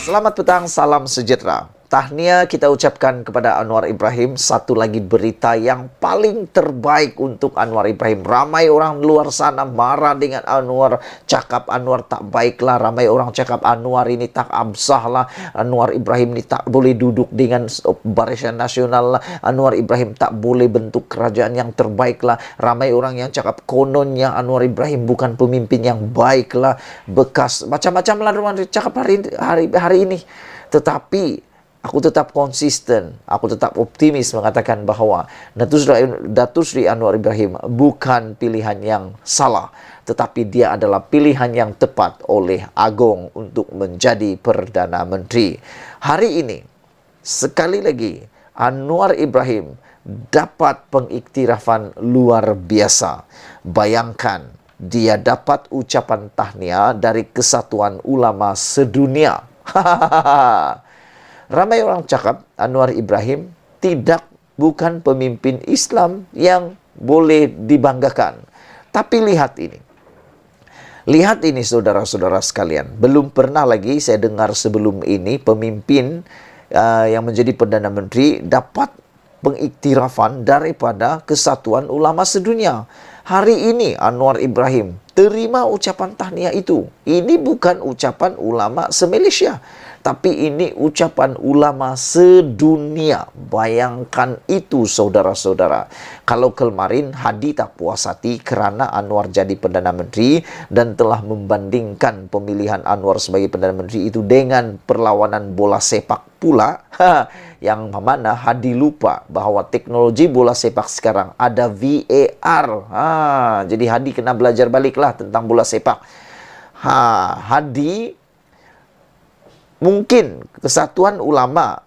Selamat petang, salam sejahtera. Tahniah kita ucapkan kepada Anwar Ibrahim. Satu lagi berita yang paling terbaik untuk Anwar Ibrahim. Ramai orang luar sana marah dengan Anwar, cakap Anwar tak baiklah. Ramai orang cakap Anwar ini tak absah lah. Anwar Ibrahim ini tak boleh duduk dengan Barisan Nasional lah. Anwar Ibrahim tak boleh bentuk kerajaan yang terbaik lah. Ramai orang yang cakap kononnya Anwar Ibrahim bukan pemimpin yang baik lah. Bekas macam-macam lah orang cakap hari ini. Tetapi aku tetap konsisten, aku tetap optimis mengatakan bahawa Datuk Seri Anwar Ibrahim bukan pilihan yang salah, tetapi dia adalah pilihan yang tepat oleh Agong untuk menjadi Perdana Menteri. Hari ini, sekali lagi, Anwar Ibrahim dapat pengiktirafan luar biasa. Bayangkan, dia dapat ucapan tahniah dari Kesatuan Ulama Sedunia. Ramai orang cakap Anwar Ibrahim bukan pemimpin Islam yang boleh dibanggakan. Tapi lihat ini. Lihat ini saudara-saudara sekalian. Belum pernah lagi saya dengar sebelum ini pemimpin yang menjadi Perdana Menteri dapat pengiktirafan daripada Kesatuan Ulama Sedunia. Hari ini Anwar Ibrahim terima ucapan tahniah itu. Ini bukan ucapan ulama se-Malaysia, tapi ini ucapan ulama sedunia. Bayangkan itu saudara-saudara. Kalau kemarin Hadi tak puas hati kerana Anwar jadi Perdana Menteri dan telah membandingkan pemilihan Anwar sebagai Perdana Menteri itu dengan perlawanan bola sepak pula. Yang mana Hadi lupa bahawa teknologi bola sepak sekarang ada VAR. Jadi Hadi kena belajar baliklah tentang bola sepak. Hadi mungkin Kesatuan Ulama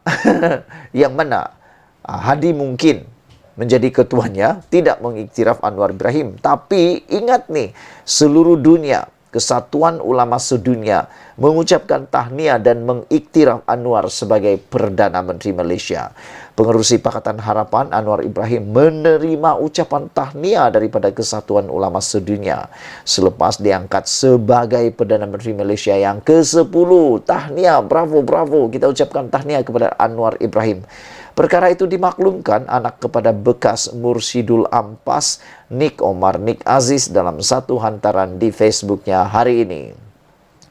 yang mana Hadi mungkin menjadi ketuanya tidak mengiktiraf Anwar Ibrahim. Tapi ingat nih, seluruh dunia, Kesatuan Ulama Sedunia mengucapkan tahniah dan mengiktiraf Anwar sebagai Perdana Menteri Malaysia. Pengerusi Pakatan Harapan Anwar Ibrahim menerima ucapan tahniah daripada Kesatuan Ulama Sedunia selepas diangkat sebagai Perdana Menteri Malaysia yang ke-10. Tahniah, bravo, bravo. Kita ucapkan tahniah kepada Anwar Ibrahim. Perkara itu dimaklumkan anak kepada bekas Mursyidul Ampas, Nik Omar Nik Aziz dalam satu hantaran di Facebooknya hari ini.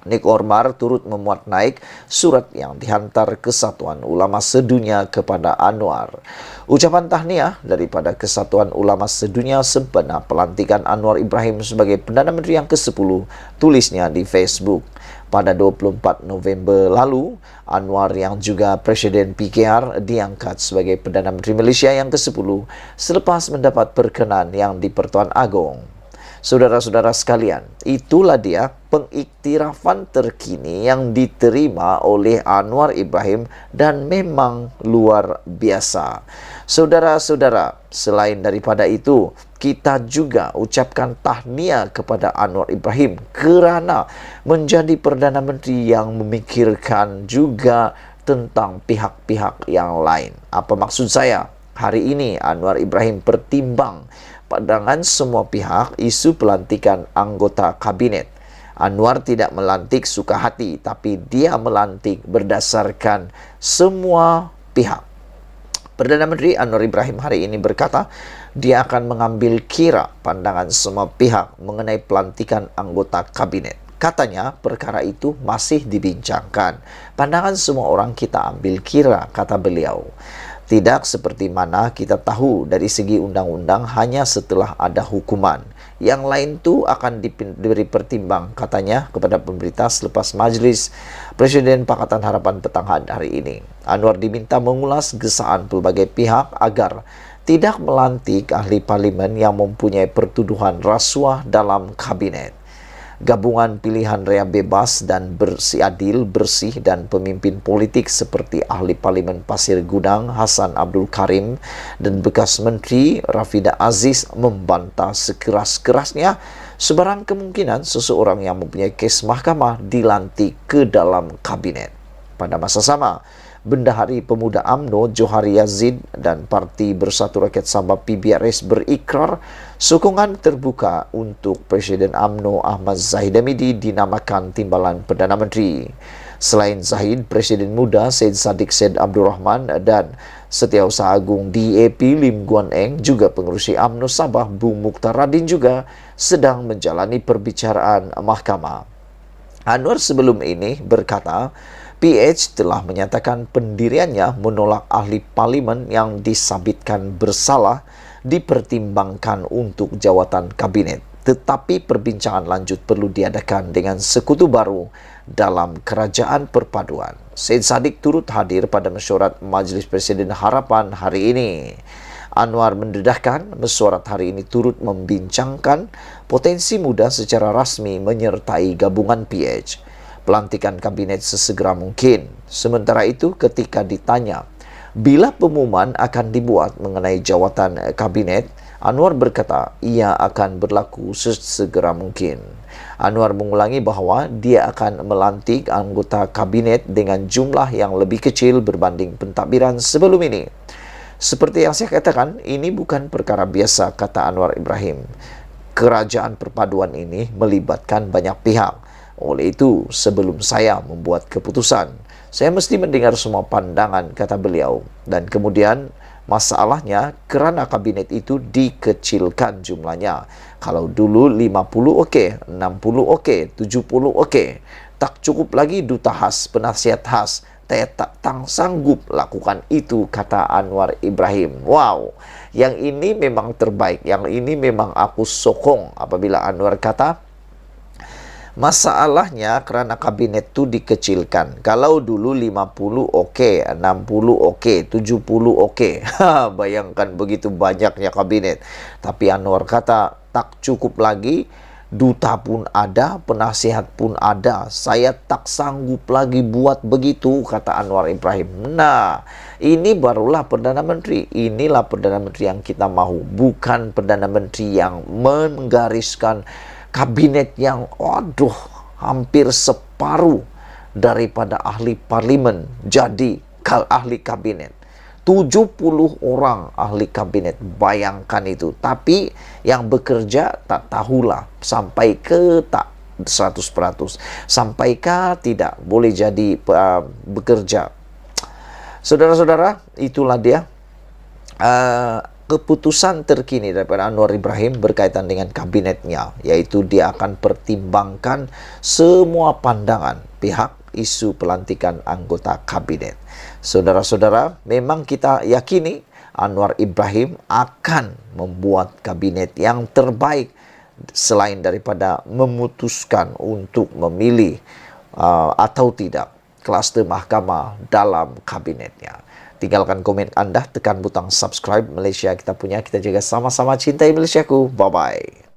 Nik Omar turut memuat naik surat yang dihantar Kesatuan Ulama Sedunia kepada Anwar. Ucapan tahniah daripada Kesatuan Ulama Sedunia sempena pelantikan Anwar Ibrahim sebagai Perdana Menteri yang ke-10, tulisnya di Facebook. Pada 24 November lalu, Anwar yang juga Presiden PKR diangkat sebagai Perdana Menteri Malaysia yang ke-10 selepas mendapat perkenan yang di-Pertuan Agong. Saudara-saudara sekalian, itulah dia pengiktirafan terkini yang diterima oleh Anwar Ibrahim dan memang luar biasa. Saudara-saudara, selain daripada itu, kita juga ucapkan tahniah kepada Anwar Ibrahim kerana menjadi Perdana Menteri yang memikirkan juga tentang pihak-pihak yang lain. Apa maksud saya? Hari ini Anwar Ibrahim pertimbang pandangan semua pihak isu pelantikan anggota kabinet. Anwar tidak melantik suka hati, tapi dia melantik berdasarkan semua pihak. Perdana Menteri Anwar Ibrahim hari ini berkata, dia akan mengambil kira pandangan semua pihak mengenai pelantikan anggota kabinet. Katanya, perkara itu masih dibincangkan. Pandangan semua orang kita ambil kira, kata beliau. Tidak seperti mana kita tahu dari segi undang-undang hanya setelah ada hukuman. Yang lain tu akan diberi pertimbang, katanya kepada pemberita selepas majlis Presiden Pakatan Harapan petang hari ini. Anwar diminta mengulas gesaan pelbagai pihak agar tidak melantik ahli parlimen yang mempunyai pertuduhan rasuah dalam kabinet. Gabungan pilihan raya bebas dan adil, bersih dan pemimpin politik seperti ahli parlimen Pasir Gudang Hassan Abdul Karim dan bekas menteri Rafidah Aziz membantah sekeras-kerasnya sebarang kemungkinan seseorang yang mempunyai kes mahkamah dilantik ke dalam kabinet. Pada masa sama, Bendahari Pemuda UMNO Johari Yazid dan Parti Bersatu Rakyat Sabah PBRS berikrar sokongan terbuka untuk Presiden UMNO Ahmad Zahid Hamidi dinamakan Timbalan Perdana Menteri. Selain Zahid, Presiden Muda Syed Saddiq Syed Abdurrahman dan Setiausaha Agung DAP Lim Guan Eng, juga pengurusi UMNO Sabah Bu Mukhtar Radin juga sedang menjalani perbicaraan mahkamah. Anwar sebelum ini berkata, PH telah menyatakan pendiriannya menolak ahli parlimen yang disabitkan bersalah dipertimbangkan untuk jawatan kabinet. Tetapi perbincangan lanjut perlu diadakan dengan sekutu baru dalam kerajaan perpaduan. Syed Saddiq turut hadir pada mesyuarat Majlis Presiden Harapan hari ini. Anwar mendedahkan mesyuarat hari ini turut membincangkan potensi muda secara rasmi menyertai gabungan PH. Pelantikan kabinet sesegera mungkin. Sementara itu, ketika ditanya bila pengumuman akan dibuat mengenai jawatan kabinet, Anwar berkata ia akan berlaku sesegera mungkin. Anwar mengulangi bahawa dia akan melantik anggota kabinet dengan jumlah yang lebih kecil berbanding pentadbiran sebelum ini. Seperti yang saya katakan, ini bukan perkara biasa, kata Anwar Ibrahim. Kerajaan perpaduan ini melibatkan banyak pihak. Oleh itu, sebelum saya membuat keputusan, saya mesti mendengar semua pandangan, kata beliau. Dan kemudian, masalahnya kerana kabinet itu dikecilkan jumlahnya. Kalau dulu 50 okey, 60 okey, 70 okey. Tak cukup lagi duta khas, penasihat khas. Saya tak sanggup lakukan itu, kata Anwar Ibrahim. Wow, yang ini memang terbaik. Yang ini memang aku sokong apabila Anwar kata, masalahnya kerana kabinet itu dikecilkan. Kalau dulu 50 okey, 60 okey, 70 okey. Bayangkan begitu banyaknya kabinet. Tapi Anwar kata tak cukup lagi. Duta pun ada, penasihat pun ada. Saya tak sanggup lagi buat begitu, kata Anwar Ibrahim. Nah, ini barulah Perdana Menteri. Inilah Perdana Menteri yang kita mahu. Bukan Perdana Menteri yang menggariskan kabinet yang, hampir separuh daripada ahli parlimen jadi ahli kabinet. 70 orang ahli kabinet, bayangkan itu. Tapi yang bekerja tak tahulah sampai ke tak 100%. Sampai ke tidak boleh jadi bekerja. Saudara-saudara, itulah dia keputusan terkini daripada Anwar Ibrahim berkaitan dengan kabinetnya, yaitu dia akan pertimbangkan semua pandangan pihak isu pelantikan anggota kabinet. Saudara-saudara, memang kita yakini Anwar Ibrahim akan membuat kabinet yang terbaik selain daripada memutuskan untuk memilih atau tidak kluster mahkamah dalam kabinetnya. Tinggalkan komen anda, tekan butang subscribe. Malaysia kita punya, kita jaga sama-sama cintai Malaysiaku. Bye-bye.